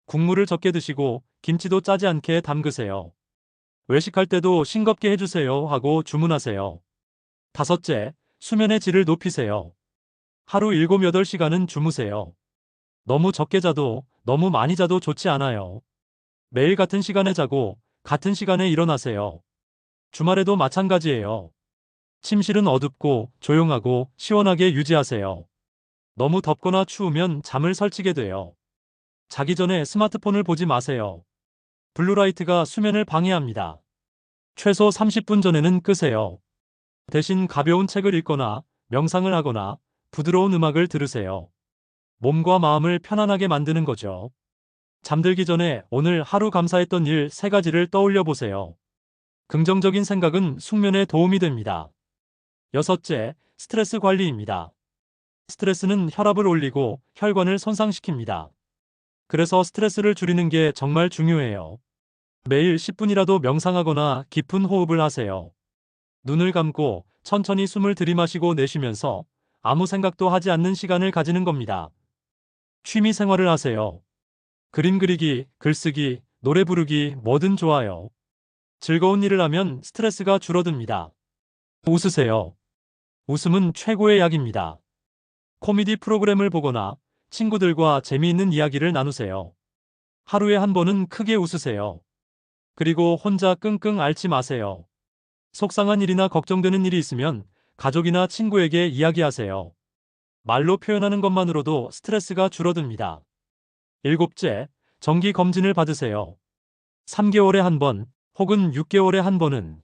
국물을 적게 드시고 김치도 짜지 않게 담그세요. 외식할 때도 싱겁게 해주세요 하고 주문하세요. 다섯째, 수면의 질을 높이세요. 하루 7~8시간은 주무세요. 너무 적게 자도 너무 많이 자도 좋지 않아요. 매일 같은 시간에 자고 같은 시간에 일어나세요. 주말에도 마찬가지예요. 침실은 어둡고 조용하고 시원하게 유지하세요. 너무 덥거나 추우면 잠을 설치게 돼요. 자기 전에 스마트폰을 보지 마세요. 블루라이트가 수면을 방해합니다. 최소 30분 전에는 끄세요. 대신 가벼운 책을 읽거나 명상을 하거나 부드러운 음악을 들으세요. 몸과 마음을 편안하게 만드는 거죠. 잠들기 전에 오늘 하루 감사했던 일 3가지를 떠올려 보세요. 긍정적인 생각은 숙면에 도움이 됩니다. 여섯째, 스트레스 관리입니다. 스트레스는 혈압을 올리고 혈관을 손상시킵니다. 그래서 스트레스를 줄이는 게 정말 중요해요. 매일 10분이라도 명상하거나 깊은 호흡을 하세요. 눈을 감고 천천히 숨을 들이마시고 내쉬면서 아무 생각도 하지 않는 시간을 가지는 겁니다. 취미 생활을 하세요. 그림 그리기, 글쓰기, 노래 부르기 뭐든 좋아요. 즐거운 일을 하면 스트레스가 줄어듭니다. 웃으세요. 웃음은 최고의 약입니다. 코미디 프로그램을 보거나 친구들과 재미있는 이야기를 나누세요. 하루에 한 번은 크게 웃으세요. 그리고 혼자 끙끙 앓지 마세요. 속상한 일이나 걱정되는 일이 있으면 가족이나 친구에게 이야기하세요. 말로 표현하는 것만으로도 스트레스가 줄어듭니다. 일곱째, 정기 검진을 받으세요. 3개월에 한 번 혹은 6개월에 한 번은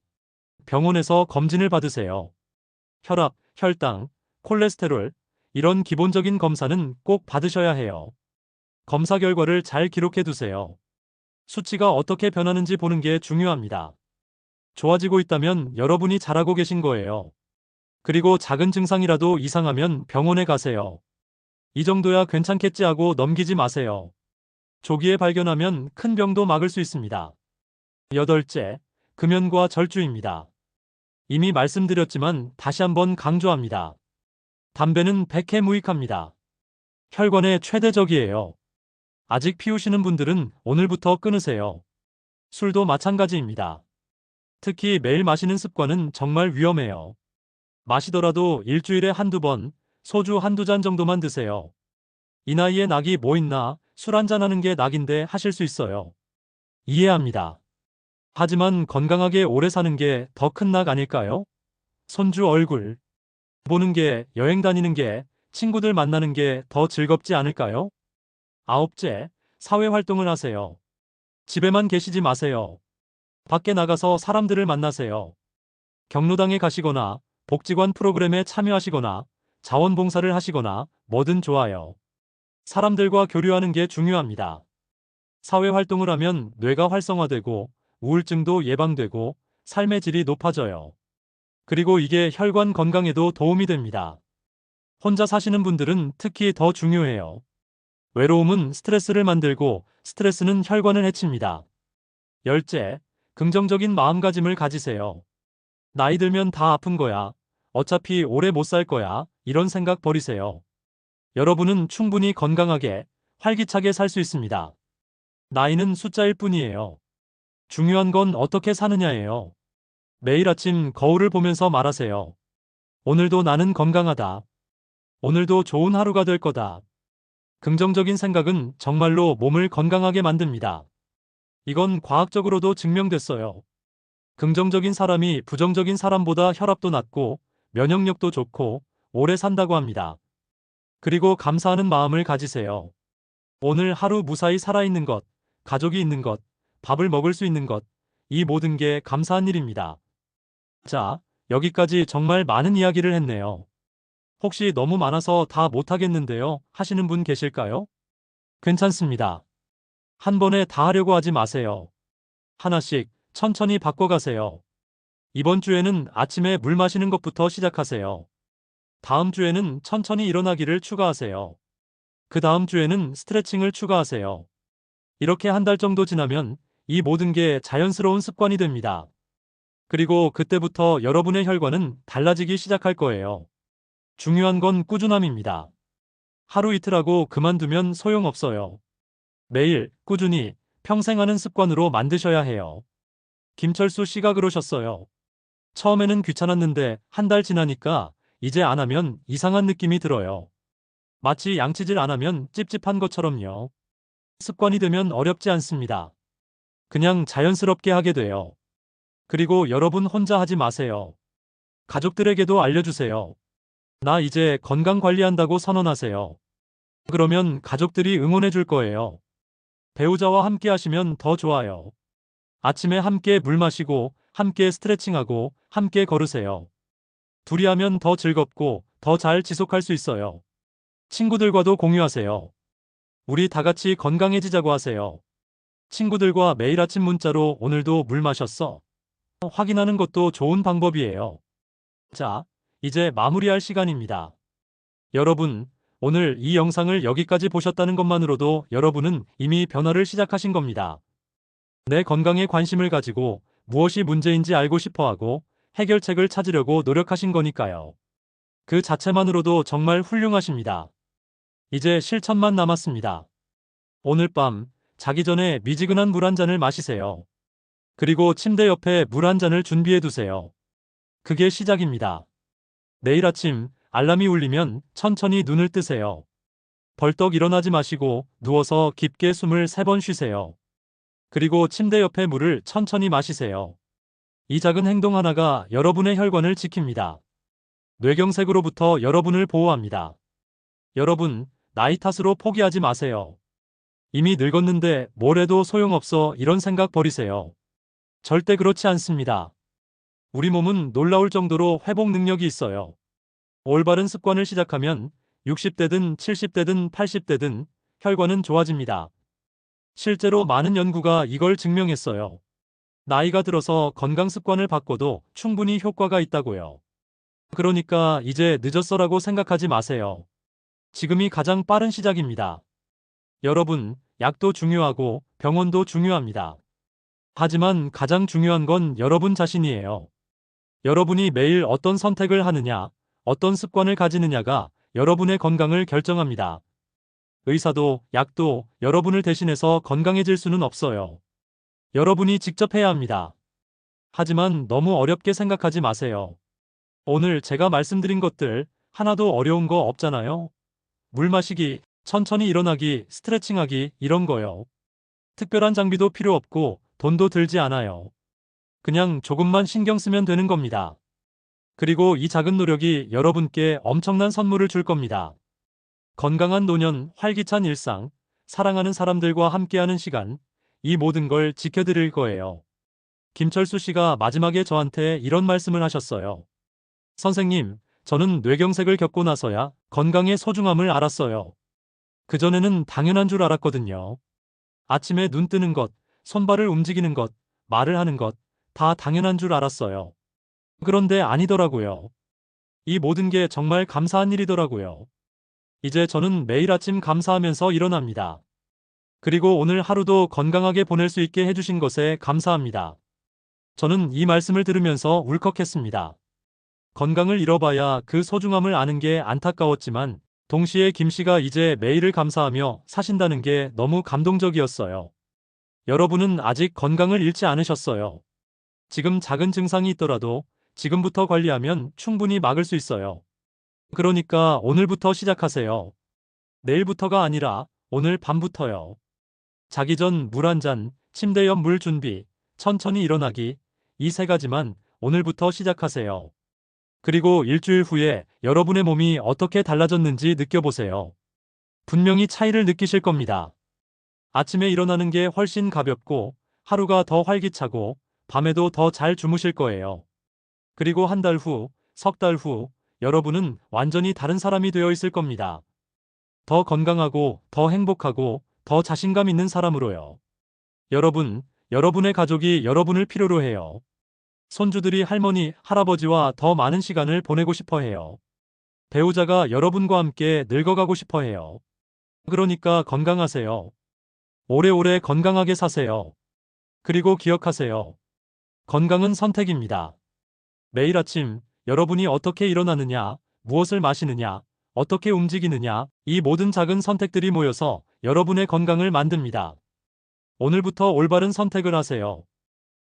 병원에서 검진을 받으세요. 혈압, 혈당, 콜레스테롤, 이런 기본적인 검사는 꼭 받으셔야 해요. 검사 결과를 잘 기록해 두세요. 수치가 어떻게 변하는지 보는 게 중요합니다. 좋아지고 있다면 여러분이 잘하고 계신 거예요. 그리고 작은 증상이라도 이상하면 병원에 가세요. 이 정도야 괜찮겠지 하고 넘기지 마세요. 조기에 발견하면 큰 병도 막을 수 있습니다. 여덟째, 금연과 절주입니다. 이미 말씀드렸지만 다시 한번 강조합니다. 담배는 백해무익합니다. 혈관에 최대적이에요. 아직 피우시는 분들은 오늘부터 끊으세요. 술도 마찬가지입니다. 특히 매일 마시는 습관은 정말 위험해요. 마시더라도 일주일에 한두 번, 소주 한두 잔 정도만 드세요. 이 나이에 낙이 뭐 있나, 술 한잔 하는 게 낙인데 하실 수 있어요. 이해합니다. 하지만 건강하게 오래 사는 게 더 큰 낙 아닐까요? 손주 얼굴 보는 게, 여행 다니는 게, 친구들 만나는 게 더 즐겁지 않을까요? 아홉째, 사회활동을 하세요. 집에만 계시지 마세요. 밖에 나가서 사람들을 만나세요. 경로당에 가시거나 복지관 프로그램에 참여하시거나 자원봉사를 하시거나 뭐든 좋아요. 사람들과 교류하는 게 중요합니다. 사회활동을 하면 뇌가 활성화되고 우울증도 예방되고 삶의 질이 높아져요. 그리고 이게 혈관 건강에도 도움이 됩니다. 혼자 사시는 분들은 특히 더 중요해요. 외로움은 스트레스를 만들고 스트레스는 혈관을 해칩니다. 열째, 긍정적인 마음가짐을 가지세요. 나이 들면 다 아픈 거야. 어차피 오래 못 살 거야. 이런 생각 버리세요. 여러분은 충분히 건강하게, 활기차게 살 수 있습니다. 나이는 숫자일 뿐이에요. 중요한 건 어떻게 사느냐예요. 매일 아침 거울을 보면서 말하세요. 오늘도 나는 건강하다. 오늘도 좋은 하루가 될 거다. 긍정적인 생각은 정말로 몸을 건강하게 만듭니다. 이건 과학적으로도 증명됐어요. 긍정적인 사람이 부정적인 사람보다 혈압도 낮고 면역력도 좋고 오래 산다고 합니다. 그리고 감사하는 마음을 가지세요. 오늘 하루 무사히 살아있는 것, 가족이 있는 것, 밥을 먹을 수 있는 것, 이 모든 게 감사한 일입니다. 자, 여기까지 정말 많은 이야기를 했네요. 혹시 너무 많아서 다 못하겠는데요? 하시는 분 계실까요? 괜찮습니다. 한 번에 다 하려고 하지 마세요. 하나씩 천천히 바꿔가세요. 이번 주에는 아침에 물 마시는 것부터 시작하세요. 다음 주에는 천천히 일어나기를 추가하세요. 그 다음 주에는 스트레칭을 추가하세요. 이렇게 한 달 정도 지나면 이 모든 게 자연스러운 습관이 됩니다. 그리고 그때부터 여러분의 혈관은 달라지기 시작할 거예요. 중요한 건 꾸준함입니다. 하루 이틀 하고 그만두면 소용없어요. 매일, 꾸준히, 평생 하는 습관으로 만드셔야 해요. 김철수 씨가 그러셨어요. 처음에는 귀찮았는데 한 달 지나니까 이제 안 하면 이상한 느낌이 들어요. 마치 양치질 안 하면 찝찝한 것처럼요. 습관이 되면 어렵지 않습니다. 그냥 자연스럽게 하게 돼요. 그리고 여러분 혼자 하지 마세요. 가족들에게도 알려주세요. 나 이제 건강 관리한다고 선언하세요. 그러면 가족들이 응원해 줄 거예요. 배우자와 함께 하시면 더 좋아요. 아침에 함께 물 마시고, 함께 스트레칭하고, 함께 걸으세요. 둘이 하면 더 즐겁고, 더 잘 지속할 수 있어요. 친구들과도 공유하세요. 우리 다 같이 건강해지자고 하세요. 친구들과 매일 아침 문자로 오늘도 물 마셨어? 확인하는 것도 좋은 방법이에요. 자, 이제 마무리할 시간입니다. 여러분, 오늘 이 영상을 여기까지 보셨다는 것만으로도 여러분은 이미 변화를 시작하신 겁니다. 내 건강에 관심을 가지고 무엇이 문제인지 알고 싶어 하고 해결책을 찾으려고 노력하신 거니까요. 그 자체만으로도 정말 훌륭하십니다. 이제 실천만 남았습니다. 오늘 밤 자기 전에 미지근한 물 한 잔을 마시세요. 그리고 침대 옆에 물 한 잔을 준비해 두세요. 그게 시작입니다. 내일 아침 알람이 울리면 천천히 눈을 뜨세요. 벌떡 일어나지 마시고 누워서 깊게 숨을 3번 쉬세요. 그리고 침대 옆에 물을 천천히 마시세요. 이 작은 행동 하나가 여러분의 혈관을 지킵니다. 뇌경색으로부터 여러분을 보호합니다. 여러분, 나이 탓으로 포기하지 마세요. 이미 늙었는데 뭘 해도 소용없어 이런 생각 버리세요. 절대 그렇지 않습니다. 우리 몸은 놀라울 정도로 회복 능력이 있어요. 올바른 습관을 시작하면 60대든 70대든 80대든 혈관은 좋아집니다. 실제로 많은 연구가 이걸 증명했어요. 나이가 들어서 건강 습관을 바꿔도 충분히 효과가 있다고요. 그러니까 이제 늦었어라고 생각하지 마세요. 지금이 가장 빠른 시작입니다. 여러분, 약도 중요하고 병원도 중요합니다. 하지만 가장 중요한 건 여러분 자신이에요. 여러분이 매일 어떤 선택을 하느냐, 어떤 습관을 가지느냐가 여러분의 건강을 결정합니다. 의사도, 약도 여러분을 대신해서 건강해질 수는 없어요. 여러분이 직접 해야 합니다. 하지만 너무 어렵게 생각하지 마세요. 오늘 제가 말씀드린 것들 하나도 어려운 거 없잖아요. 물 마시기, 천천히 일어나기, 스트레칭하기 이런 거요. 특별한 장비도 필요 없고 돈도 들지 않아요. 그냥 조금만 신경 쓰면 되는 겁니다. 그리고 이 작은 노력이 여러분께 엄청난 선물을 줄 겁니다. 건강한 노년, 활기찬 일상, 사랑하는 사람들과 함께하는 시간, 이 모든 걸 지켜드릴 거예요. 김철수 씨가 마지막에 저한테 이런 말씀을 하셨어요. 선생님, 저는 뇌경색을 겪고 나서야 건강의 소중함을 알았어요. 그전에는 당연한 줄 알았거든요. 아침에 눈 뜨는 것, 손발을 움직이는 것, 말을 하는 것, 다 당연한 줄 알았어요. 그런데 아니더라고요. 이 모든 게 정말 감사한 일이더라고요. 이제 저는 매일 아침 감사하면서 일어납니다. 그리고 오늘 하루도 건강하게 보낼 수 있게 해주신 것에 감사합니다. 저는 이 말씀을 들으면서 울컥했습니다. 건강을 잃어봐야 그 소중함을 아는 게 안타까웠지만 동시에 김 씨가 이제 매일을 감사하며 사신다는 게 너무 감동적이었어요. 여러분은 아직 건강을 잃지 않으셨어요. 지금 작은 증상이 있더라도 지금부터 관리하면 충분히 막을 수 있어요. 그러니까 오늘부터 시작하세요. 내일부터가 아니라 오늘 밤부터요. 자기 전 물 한 잔, 침대 옆 물 준비, 천천히 일어나기, 이 세 가지만 오늘부터 시작하세요. 그리고 일주일 후에 여러분의 몸이 어떻게 달라졌는지 느껴보세요. 분명히 차이를 느끼실 겁니다. 아침에 일어나는 게 훨씬 가볍고 하루가 더 활기차고 밤에도 더 잘 주무실 거예요. 그리고 한 달 후, 석 달 후, 여러분은 완전히 다른 사람이 되어 있을 겁니다. 더 건강하고, 더 행복하고, 더 자신감 있는 사람으로요. 여러분의 가족이 여러분을 필요로 해요. 손주들이 할머니, 할아버지와 더 많은 시간을 보내고 싶어 해요. 배우자가 여러분과 함께 늙어가고 싶어 해요. 그러니까 건강하세요. 오래오래 건강하게 사세요. 그리고 기억하세요. 건강은 선택입니다. 매일 아침 여러분이 어떻게 일어나느냐, 무엇을 마시느냐, 어떻게 움직이느냐, 이 모든 작은 선택들이 모여서 여러분의 건강을 만듭니다. 오늘부터 올바른 선택을 하세요.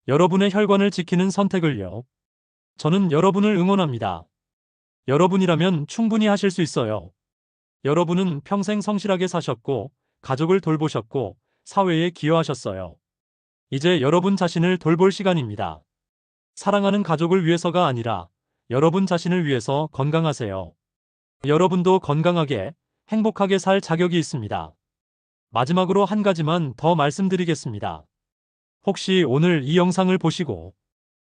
여러분의 혈관을 지키는 선택을요. 저는 여러분을 응원합니다. 여러분이라면 충분히 하실 수 있어요. 여러분은 평생 성실하게 사셨고, 가족을 돌보셨고, 사회에 기여하셨어요. 이제 여러분 자신을 돌볼 시간입니다. 사랑하는 가족을 위해서가 아니라 여러분 자신을 위해서 건강하세요. 여러분도 건강하게, 행복하게 살 자격이 있습니다. 마지막으로 한 가지만 더 말씀드리겠습니다. 혹시 오늘 이 영상을 보시고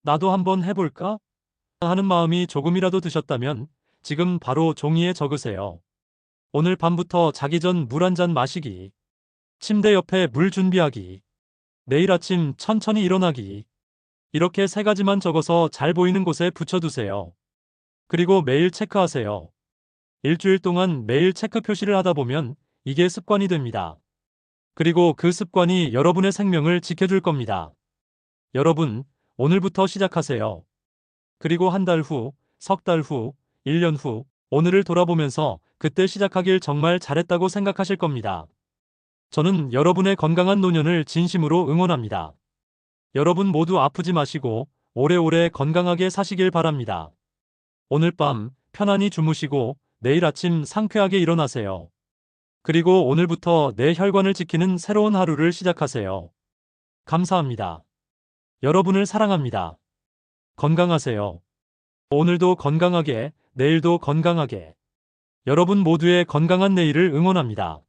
나도 한번 해볼까? 하는 마음이 조금이라도 드셨다면 지금 바로 종이에 적으세요. 오늘 밤부터 자기 전 물 한 잔 마시기, 침대 옆에 물 준비하기, 내일 아침 천천히 일어나기, 이렇게 세 가지만 적어서 잘 보이는 곳에 붙여두세요. 그리고 매일 체크하세요. 일주일 동안 매일 체크 표시를 하다 보면 이게 습관이 됩니다. 그리고 그 습관이 여러분의 생명을 지켜줄 겁니다. 여러분, 오늘부터 시작하세요. 그리고 한 달 후, 석 달 후, 1년 후, 오늘을 돌아보면서 그때 시작하길 정말 잘했다고 생각하실 겁니다. 저는 여러분의 건강한 노년을 진심으로 응원합니다. 여러분 모두 아프지 마시고 오래오래 건강하게 사시길 바랍니다. 오늘 밤 편안히 주무시고 내일 아침 상쾌하게 일어나세요. 그리고 오늘부터 내 혈관을 지키는 새로운 하루를 시작하세요. 감사합니다. 여러분을 사랑합니다. 건강하세요. 오늘도 건강하게, 내일도 건강하게. 여러분 모두의 건강한 내일을 응원합니다.